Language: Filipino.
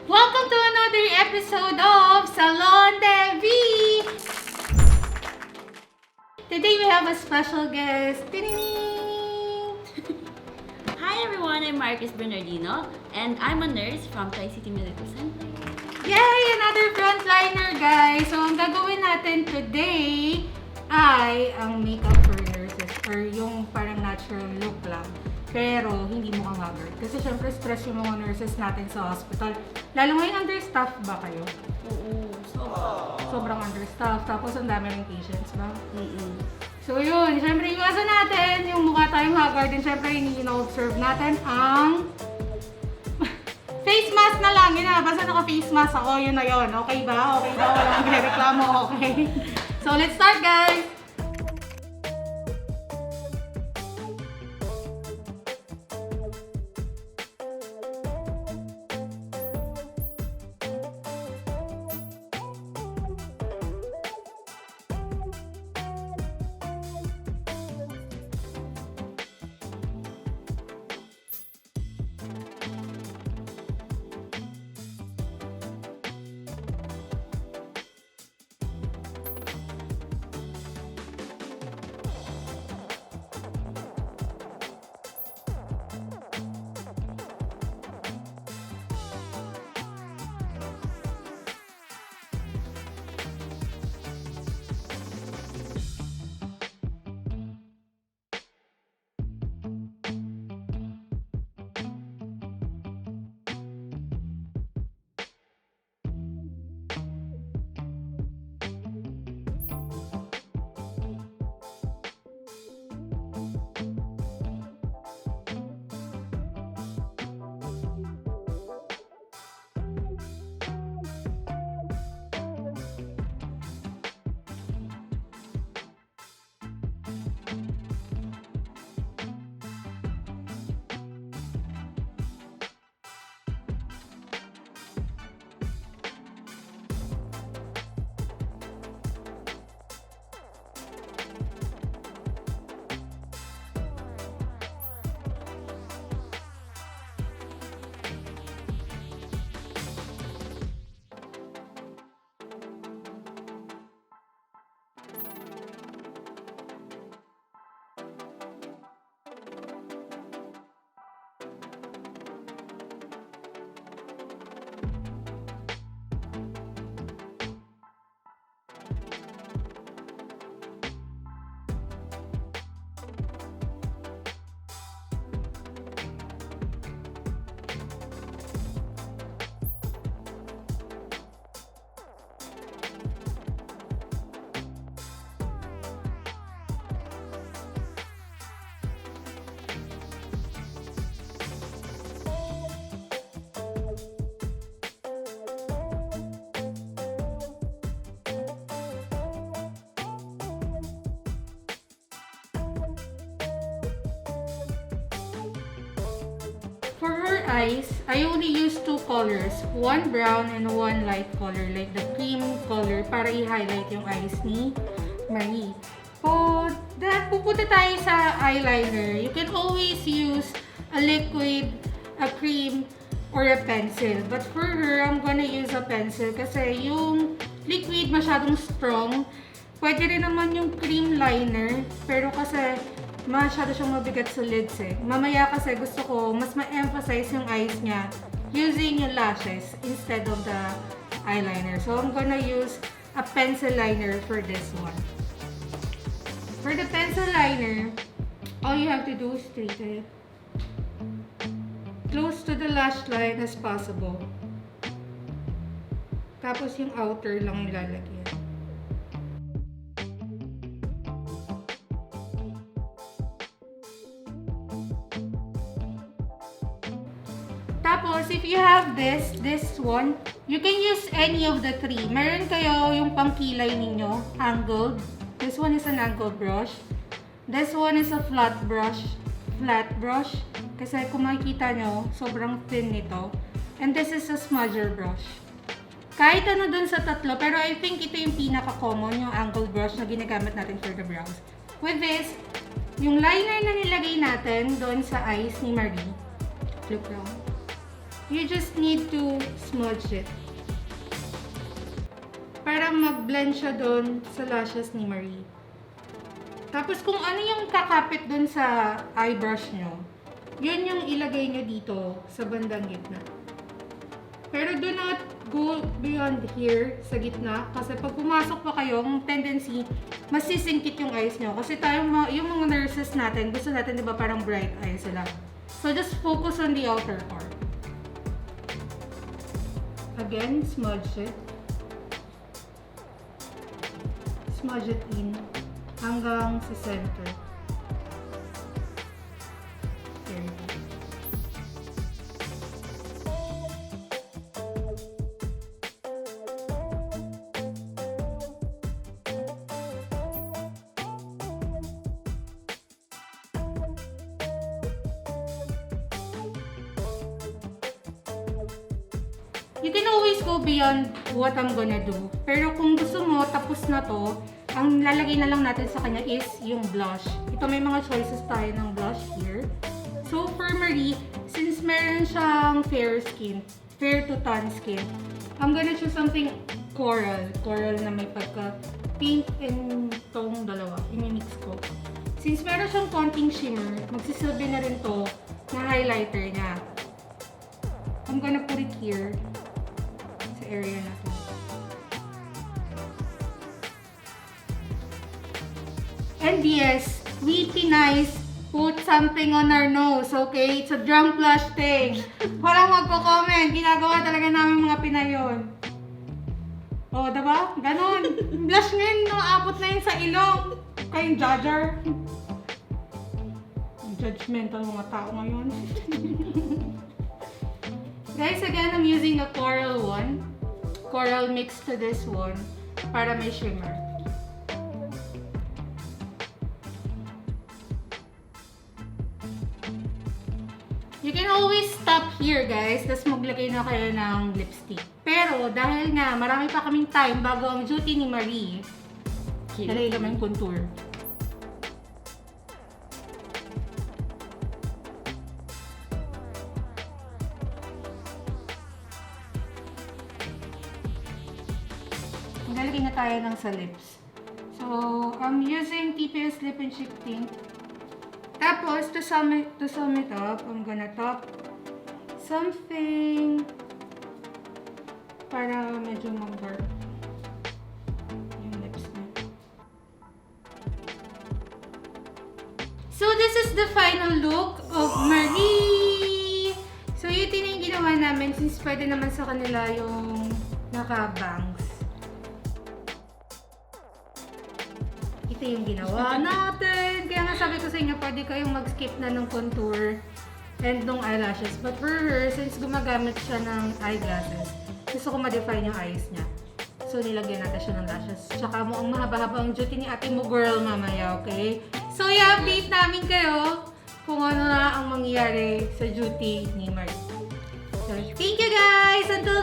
Welcome to another episode of Salon de V! Today we have a special guest. Hi everyone, I'm Marcus Bernardino and I'm a nurse from Tri-City Medical Center. Yay! Another frontliner, guys! So, ang gagawin natin today ay ang makeup for nurses or yung parang natural look lang. Pero, hindi mo kang haggard. Kasi syempre, stress yung mga nurses natin sa hospital. Lalo ngayon, understaff ba kayo? Oo, Sobrang understaff. Tapos, ang dami ng patients ba? Mm-mm. So, yun. Syempre, iwasan natin yung mukha tayong haggard. And syempre, in-observe natin ang face mask na lang. Yun na, basta naka-face mask ako. Yun na yun. Okay ba? Okay ba? Walang magre-reklamo. Okay. So, let's start, guys! For her eyes, I only use two colors. One brown and one light color. Like the cream color para i-highlight yung eyes ni Marie. Pupunta tayo sa eyeliner. You can always use a liquid, a cream, or a pencil. But for her, I'm gonna use a pencil kasi yung liquid masyadong strong. Pwede rin naman yung cream liner. Pero kasi masyado siyang mabigat sa lids eh. Mamaya kasi gusto ko mas ma-emphasize yung eyes niya using yung lashes instead of the eyeliner. So, I'm gonna use a pencil liner for this one. For the pencil liner, all you have to do is treat it close to the lash line as possible. Tapos yung outer lang ilalagyan. Tapos, if you have this one, you can use any of the three. Meron kayo yung pangkilay ninyo, angled. This one is an angled brush. This one is a flat brush. Kasi kung makikita nyo, sobrang thin nito. And this is a smudger brush. Kahit ano dun sa tatlo, pero I think ito yung pinaka-common, yung angled brush na ginagamit natin for the brows. With this, yung liner na nilagay natin doon sa eyes ni Marie. Look lang. you just need to smudge it. Para mag-blend siya doon sa lashes ni Marie. Tapos kung ano yung kakapit doon sa eyebrush nyo, yun yung ilagay nyo dito sa bandang gitna. Pero do not go beyond here sa gitna kasi pag pumasok pa kayo, ang tendency, masisingkit yung eyes nyo. Kasi tayo, yung mga nurses natin, gusto natin diba parang bright eyes sila. So just focus on the outer part. Again, smudge it. Smudge it in hanggang sa center. There you go. You can always go beyond what I'm gonna do. Pero kung gusto mo, tapos na to, ang lalagay na lang natin sa kanya is yung blush. Ito may mga choices tayo ng blush here. So for Marie, since meron siyang fair skin, fair to tan skin, I'm gonna choose something coral. Coral na may pagka pink and tong dalawa. I-mix ko. Since meron siyang konting shimmer, magsisilbi na rin to na highlighter niya. I'm gonna put it here sa area na to. And yes, we Pinays put something on our nose, okay? It's a drunk blush thing. Walang magko-comment. Ginagawa talaga namin mga Pinay yun. O, oh, diba? Ganon. Blush ngayon, no? Abot na yun sa ilong. Kayong judger. Judgmental mga tao ngayon. Guys, again, I'm using a coral one. Coral mixed to this one para may shimmer. You can always stop here, guys. Tapos maglagay na kayo ng lipstick. Pero dahil nga marami pa kaming time bago ang duty ni Marie, nalagay kami yung contour. Maglalagay na tayo ng sa lips. So, I'm using TPS Lip and Cheek Tint. Tapos, to sum it up, I'm gonna top something para medyo mag-dark yung lips niya. So, this is the final look of Marie! So, yun yung ginawa namin since pwede naman sa kanila yung naka-bangs. Ito yung ginawa natin. Kaya nga sabi ko sa inyo, pwede kayong mag-skip na ng contour and ng eyelashes. But for her, since gumagamit siya ng eyeglasses, gusto ko ma-define yung eyes niya. So, nilagyan natin siya ng lashes. Tsaka mo ang mahaba-haba ang duty ni ate mo girl mamaya, okay? So, i-update namin kayo kung ano na ang mangyayari sa duty ni Marie. So, thank you guys! Until